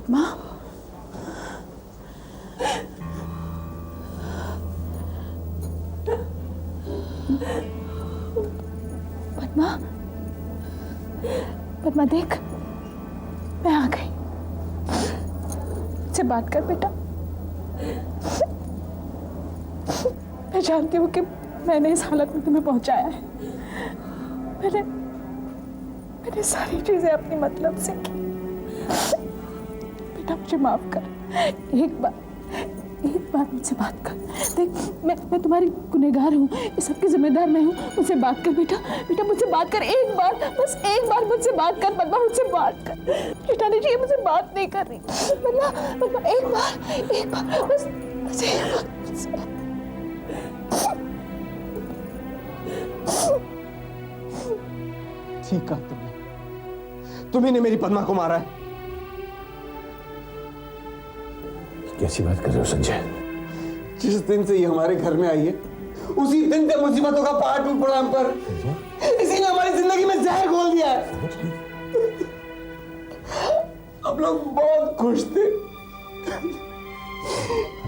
पद्मा, पद्मा, पद्मा देख, मैं आ गई। मुझसे बात कर बेटा। मैं जानती हूँ कि मैंने इस हालत में तुम्हें पहुंचाया है। मैंने सारी चीजें अपनी मतलब से की। बेटा मुझे माफ कर। एक बार मुझसे बात कर। देख मैं तुम्हारी गुनहगार हूँ, इस सब की जिम्मेदार मैं हूँ। मुझसे बात कर बेटा। बेटा मुझसे बात कर, एक बार, बस एक बार मुझसे बात कर। पद्मा मुझसे बात कर। जेठानी जी ये मुझसे बात नहीं कर रही। पद्मा एक बार बस एक बार मुझसे। ठीक कहा तुम्ही ने मेरी पद्मा को मारा है। कैसी बात कर रहे हो संजय? जिस दिन से ये हमारे घर में आई है उसी दिन से मुसीबतों का पहाड़ टूट पड़ा हम पर। इसी ने हमारी जिंदगी में जहर घोल दिया है। हम लोग बहुत खुश थे,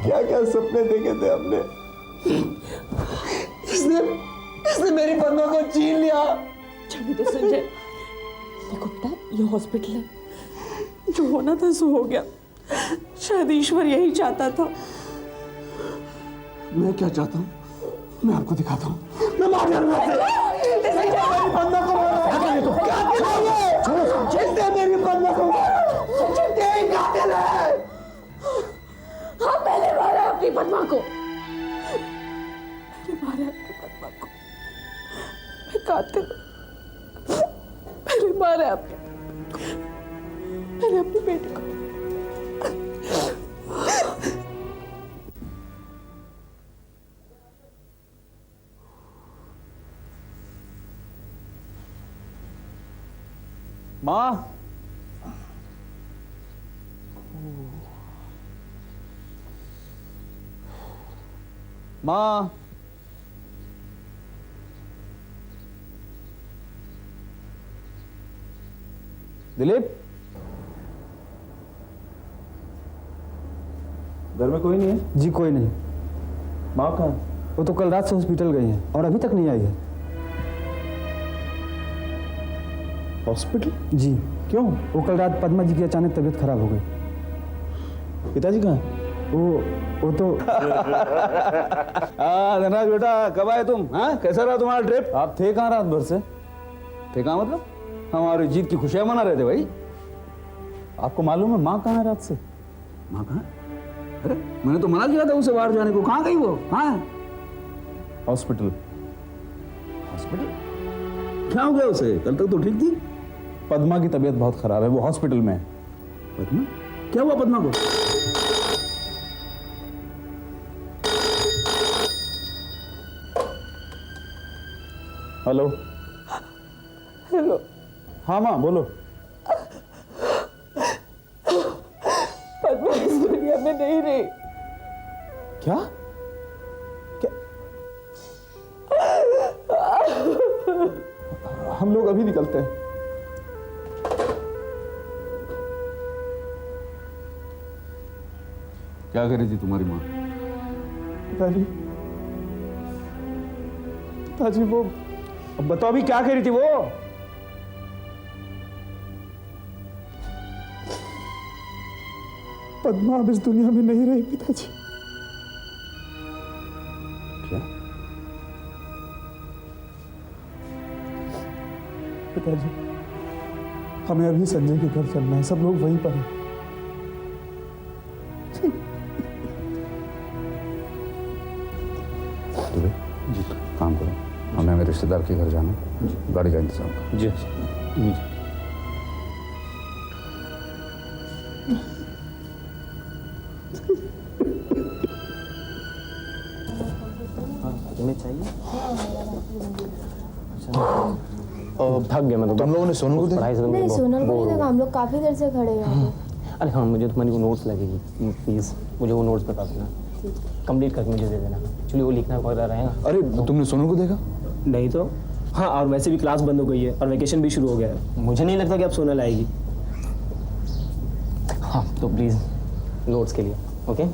क्या क्या सपने देखे थे हमने। इसने मेरी पद्मा को छीन लिया। जाने दो संजय। देखो बेटा ये हॉस्पिटल है, जो होना था सो हो गया। शायद ईश्वर यही चाहता था। मैं क्या चाहता हूँ मैं आपको दिखाता हूँ। मैं मार डालूंगा पद्मा को। मेरी पद्मा को हाँ पहले मारा अपनी पद्मा को। मैंने मारा अपनी पद्मा को। मैं कातिल। पहले मारा अपनी बेटी को। माँ, माँ, दिलीप, घर में कोई नहीं है? जी कोई नहीं। माँ कहाँ? वो तो कल रात से हॉस्पिटल गई हैं और अभी तक नहीं आई है। हॉस्पिटल? जी। क्यों? वो कल रात पद्मा जी की अचानक तबीयत खराब हो गई। पिताजी कहाँ? वो तो धनराज बेटा कब आए तुम? हाँ कैसा रहा तुम्हारा ट्रिप? आप थे कहाँ रात भर से? थे कहाँ मतलब? हमारी जीत की खुशियां मना रहे थे भाई। आपको मालूम है माँ कहाँ है रात से? माँ कहाँ? अरे मैंने तो मना किया था उसे बाहर जाने को। कहाँ गई वो? हाँ हॉस्पिटल। हॉस्पिटल? क्या हो गया उसे? कल तक तो ठीक थी। पद्मा की तबीयत बहुत खराब है, वो हॉस्पिटल में है। पद्मा? क्या हुआ पद्मा को? Hello hello. हाँ माँ बोलो। पद्मा इस दुनिया में नहीं रही। क्या? क्या? हम लोग अभी निकलते हैं। क्या करी थी तुम्हारी माँ? पिताजी वो, अब बताओ अभी क्या करी थी वो? पद्मा अब इस दुनिया में नहीं रही पिताजी। क्या? पिताजी हमें अभी संजय के घर चलना है, सब लोग वहीं पर हैं। जी काम करो, हमें मेरे रिश्तेदार के घर जाना, गाड़ी का इंतजाम करो। जी तुम्हें चाहिए? थक गया मैं तो। तुम लोगों ने सोनू को देखा? नहीं सोनल को नहीं देखा, हम लोग काफी देर से खड़े हैं। अरे हाँ मुझे तुम्हारी वो नोट्स लगेगी, प्लीज़ मुझे वो नोट्स बता देना, कंप्लीट करके मुझे दे देना। एक्चुअली वो लिखना वगैरह रहेगा। अरे तुमने सोनू को देखा? नहीं तो। हाँ और वैसे भी क्लास बंद हो गई है और वैकेशन भी शुरू हो गया है, मुझे नहीं लगता कि अब सोनल आएगी। हाँ तो प्लीज़ नोट्स के लिए, ओके?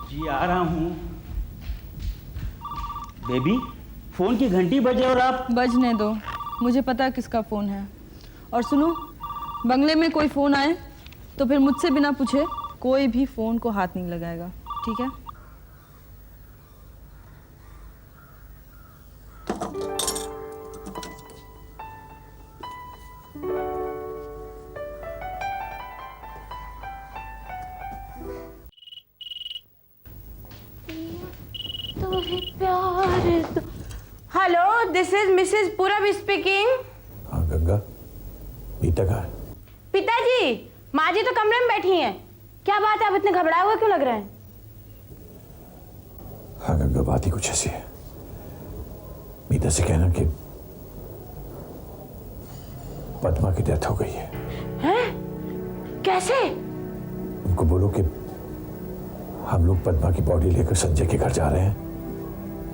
जी आ रहा हूँ। बेबी, फोन की घंटी बजे और आप बजने दो, मुझे पता है किसका फ़ोन है। और सुनो, बंगले में कोई फ़ोन आए तो फिर मुझसे बिना पूछे कोई भी फ़ोन को हाथ नहीं लगाएगा, ठीक है? हेलो, दिस इज मिसेस पूरब स्पीकिंग। हाँ गंगा, मीता कहाँ है? पिताजी, माँ जी तो कमरे में बैठी हैं। क्या बात है, आप इतने घबराए हुए क्यों लग रहे हैं? हाँ गंगा, बात ही कुछ ऐसी है। मीता से कहना कि पद्मा की डेथ हो गई है। हैं? कैसे? उनको बोलो कि हम लोग पद्मा की बॉडी लेकर संजय के घर जा रहे हैं,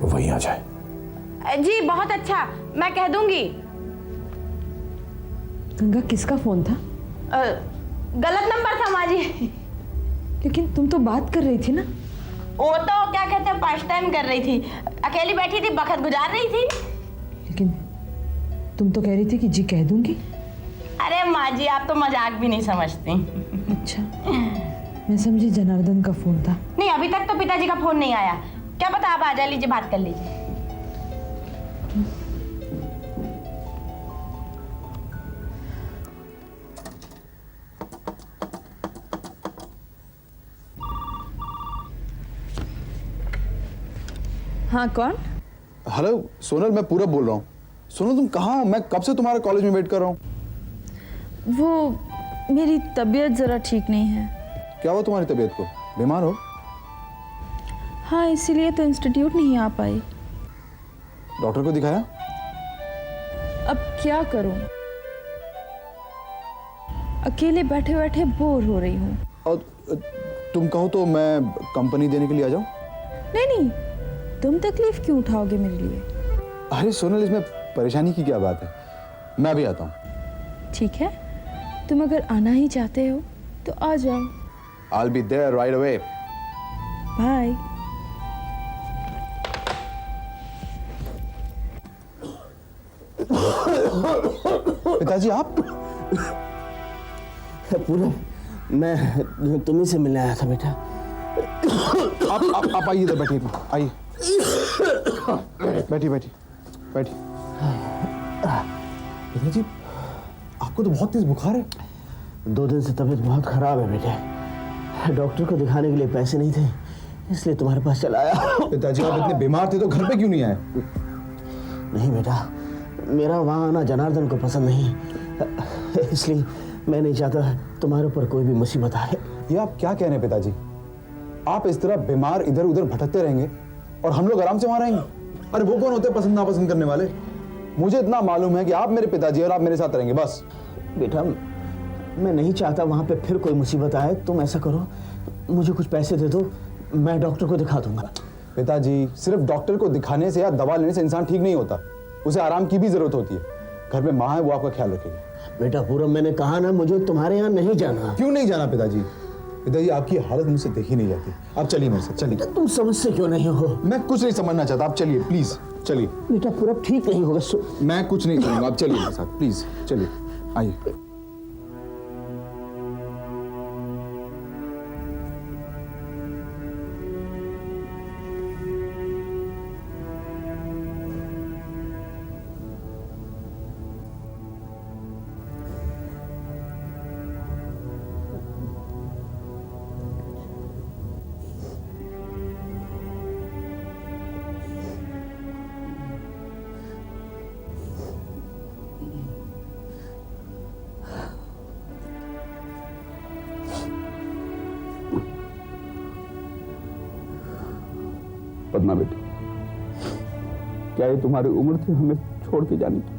वो वहीं आ जाए। जी बहुत अच्छा, मैं कह दूंगी। गंगा, किसका फ़ोन था? गलत नंबर था माँ जी। लेकिन तुम तो बात कर रही थी ना। वो तो क्या कहते हैं, फर्स्ट टाइम कर रही थी, अकेली बैठी थी, वक्त गुजार रही थी। लेकिन तुम तो कह रही थी कि जी कह दूंगी। अरे माँ जी, आप तो मजाक भी नहीं समझती। अच्छा, मैं समझी जनार्दन का फ़ोन था। नहीं, अभी तक तो पिताजी का फोन नहीं आया। क्या पता, आप आ जा लीजिए, बात कर लीजिए। हाँ, कौन? हेलो सोनल, मैं पूरब बोल रहा हूँ। सोनल तुम कहाँ हो? मैं कब से तुम्हारे कॉलेज में वेट कर रहा हूँ। वो मेरी तबीयत ज़रा ठीक नहीं है। क्या हुआ तुम्हारी तबीयत को? बीमार हो? हाँ, इसीलिए तो इंस्टीट्यूट नहीं आ पाई। डॉक्टर को दिखाया? अब क्या करूं? अकेले बैठे बैठे बोर हो रही हूँ। और तुम कहो तो मैं कंपनी देने के लिए आ जाऊँ? नहीं नहीं, तुम तकलीफ क्यों उठाओगे मेरे लिए? अरे सोनल, इसमें परेशानी की क्या बात है, मैं भी आता हूँ। ठीक है, तुम अगर आना ही चाहते हो तो आ जाओ। I'll be there right away. Bye. पिताजी आप? पूरब, मैं तुम्ही से मिलने आया था बेटा। आप आइए इधर, बैठिए, आइए, बैठिए बैठिए बैठिए। पिताजी, आपको तो बहुत तेज बुखार है। 2 दिन से तबीयत बहुत खराब है बेटे। डॉक्टर को दिखाने के लिए पैसे नहीं थे, इसलिए तुम्हारे पास चला आया। पिताजी, आप इतने बीमार थे तो घर पे क्यों नहीं आए? नहीं बेटा, मेरा वहाँ आना जनार्दन को पसंद नहीं, इसलिए मैं नहीं चाहता तुम्हारे ऊपर कोई भी मुसीबत आए। ये आप क्या कह रहे हैं पिताजी? आप इस तरह बीमार इधर उधर भटकते रहेंगे और हम लोग आराम से वहां रहेंगे? अरे वो कौन होते हैं पसंद नापसंद करने वाले? मुझे इतना मालूम है कि आप मेरे पिताजी और आप मेरे साथ रहेंगे, बस। बेटा, मैं नहीं चाहता वहाँ पे फिर कोई मुसीबत आए। तुम ऐसा करो, मुझे कुछ पैसे दे दो, मैं डॉक्टर को दिखा दूंगा। पिताजी, सिर्फ डॉक्टर को दिखाने से या दवा लेने से इंसान ठीक नहीं होता, उसे आराम की भी जरूरत होती है। घर में माँ है, वो आपका ख्याल रखेगी। बेटा पूरब, मैंने कहा ना, मुझे तुम्हारे यहाँ नहीं जाना। क्यों नहीं जाना पिताजी? पिताजी, आपकी हालत मुझसे देखी नहीं जाती। आप चलिए मेरे साथ, चलिए। तुम समझते क्यों नहीं हो? मैं कुछ नहीं समझना चाहता, आप चलिए प्लीज, चलिए। बेटा पूरब, ठीक नहीं होगा। मैं कुछ नहीं करूंगा, आप चलिए मेरे साथ, प्लीज चलिए, आइए। पद्मा बेटी, क्या ये तुम्हारी उम्र थी हमें छोड़ के जाने की?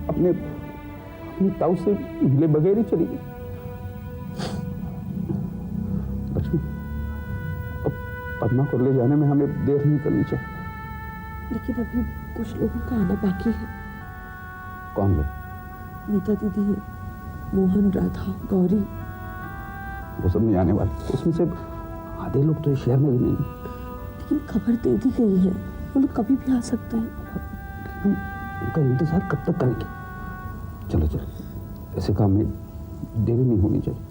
अपने ताऊ से मिले बगैर ही चली गई। लक्ष्मी, अब पद्मा को ले जाने में हमें देर नहीं करनी चाहिए। लेकिन अभी कुछ लोगों का आना बाकी है। कौन लोग? मीता दीदी है, मोहन, राधा, गौरी। वो सब नहीं आने वाले। उसमें से आधे लोग तो इस शहर में भी नहीं है। लेकिन खबर दे दी गई है, वो लोग कभी भी आ सकते हैं। हम उनका इंतजार कब तक करेंगे? चलो चलो, ऐसे काम में देरी नहीं होनी चाहिए।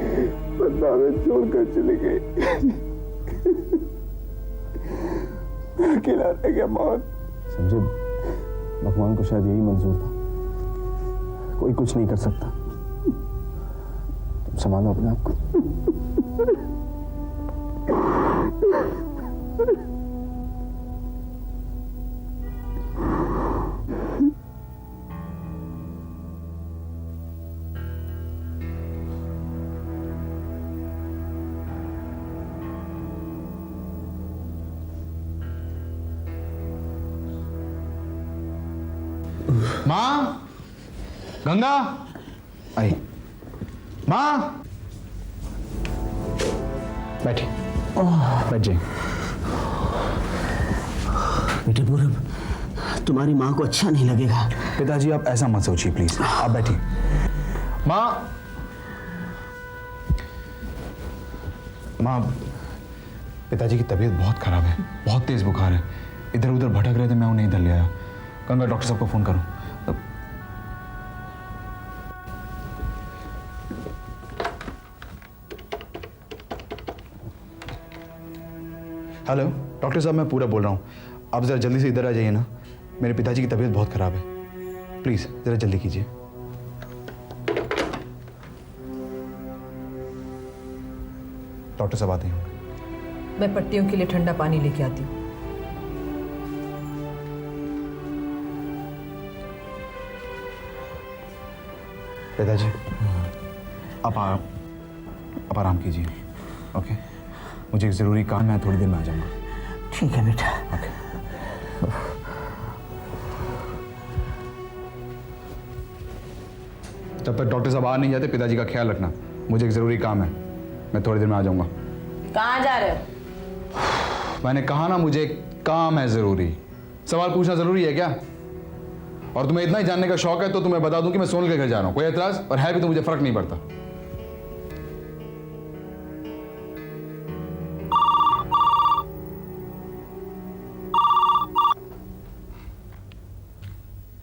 लेकिन पद्मा हमें छोड़कर चली गई। अकेला रह गया मोहन। समझे, भगवान को शायद यही मंजूर था। कोई कुछ नहीं कर सकता। तुम संभालो अपने आप को। माँ, गंगा, आई। माँ, बैठे, बैठ जाइए। बेटे पूरब, तुम्हारी माँ को अच्छा नहीं लगेगा। पिताजी आप ऐसा मत सोचिए प्लीज, आप बैठिए। माँ, माँ, पिताजी की तबीयत बहुत खराब है, बहुत तेज बुखार है। इधर उधर भटक रहे थे, मैं उन्हें इधर ले आया। गंगा, डॉक्टर साहब को फोन करो। हेलो डॉक्टर साहब, मैं पूरा बोल रहा हूँ। आप जरा जल्दी से इधर आ जाइए ना, मेरे पिताजी की तबीयत बहुत खराब है। प्लीज जरा जल्दी कीजिए। डॉक्टर साहब आते हैं। मैं पट्टियों के लिए ठंडा पानी लेके आती हूँ। पिताजी, आप आराम कीजिए, ओके? मुझे एक ज़रूरी काम है, थोड़ी देर में आ जाऊंगा। ठीक है बेटा। ओके। जब तक डॉक्टर साहब आ नहीं जाते, पिताजी का ख्याल रखना। मुझे एक ज़रूरी काम है, मैं थोड़ी देर में आ जाऊंगा। कहाँ जा रहे हो? मैंने कहा ना, मुझे एक काम है ज़रूरी। सवाल पूछना ज़रूरी है क्या? और तुम्हें इतना ही जानने का शौक है तो तुम्हें बता दूं कि मैं सोनल के घर जा रहा हूं। कोई एतराज? और है भी तो मुझे फर्क नहीं पड़ता।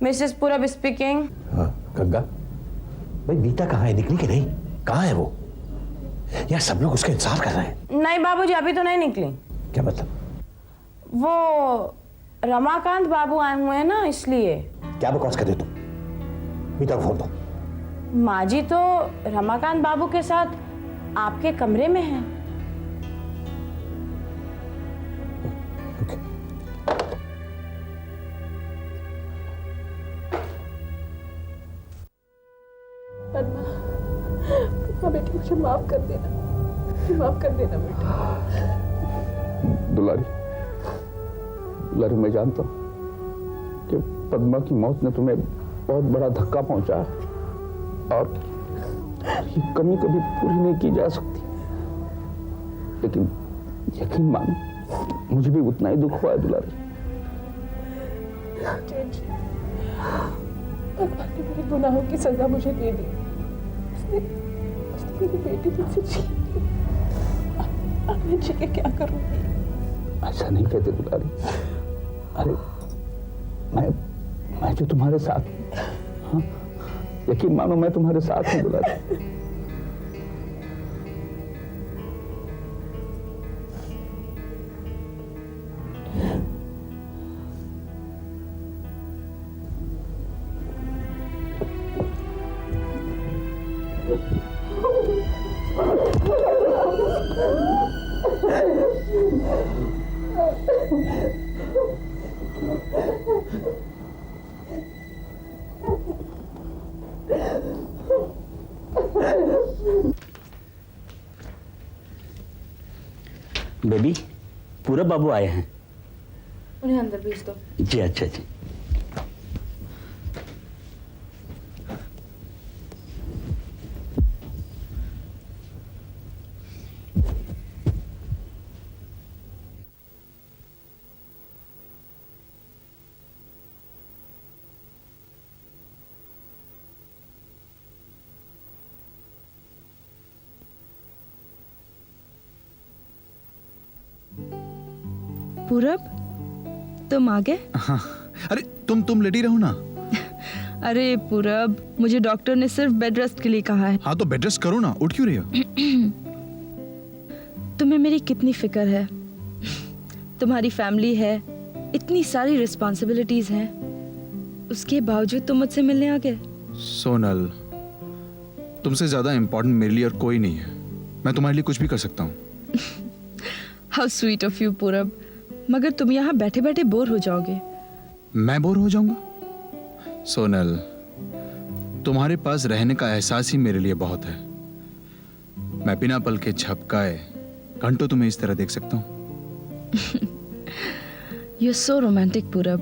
मिसेस पूरब स्पीकिंग। हाँ, गंगा, भाई मीता कहाँ है? निकली कि नहीं? कहाँ है वो? यार सब लोग उसका इंतजार कर रहे हैं। नहीं बाबूजी, अभी तो नहीं निकली। क्या मतलब? वो रमाकांत बाबू आए हुए हैं ना, इसलिए। क्या बकवास कर रहे तुम? मीता को फोन दो। माँ जी तो रमाकांत बाबू के साथ आपके कमरे में हैं। ओके। पद्मा बेटी, मुझे माफ कर देना, माफ कर देना बेटा। दुलारी, मैं जानता हूँ कि पद्मा की मौत ने तुम्हें बहुत बड़ा धक्का पहुंचा है और ये कमी कभी पूरी नहीं की जा सकती। लेकिन यकीन मानो, मुझे भी उतना ही दुख हुआ है दुलारी। भगवान ने मेरे गुनाहों की सजा मुझे दे दी। उसने मेरी बेटी मुझसे छीन ली। अब मैं जी के क्या करूंगी? ऐसा नहीं कहते दुलारी। अरे मैं जो तुम्हारे साथ, हाँ, यकीन मानो मैं तुम्हारे साथ हूँ दुलारी। बेबी, पूरा बाबू आए हैं। उन्हें अंदर भेज दो। जी अच्छा जी। पूरब, तुम आ गए? हाँ, अरे तुम लेटी रहो ना। अरे पूरब, मुझे डॉक्टर ने सिर्फ बेड रेस्ट के लिए कहा है। हाँ तो बेड रेस्ट करो ना, उठ क्यों रही हो? तुम्हें मेरी कितनी फिक्र है। तुम्हारी फैमिली है, इतनी सारी रिस्पॉन्सिबिलिटीज हैं, उसके बावजूद तुम मुझसे मिलने आ गए। सोनल, तुमसे ज्यादा इम्पोर्टेंट मेरे लिए और कोई नहीं है। मैं तुम्हारे लिए कुछ भी कर सकता हूँ। हाउ स्वीट ऑफ यू पूरब, मगर तुम यहाँ बैठे बैठे बोर हो जाओगे। मैं बोर हो जाऊंगा? सोनल, तुम्हारे पास रहने का एहसास ही मेरे लिए बहुत है। मैं बिना पल के झपकाए घंटों तुम्हें इस तरह देख सकता हूँ। यू सो रोमांटिक पूरब,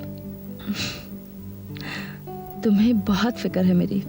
तुम्हें बहुत फिक्र है मेरी।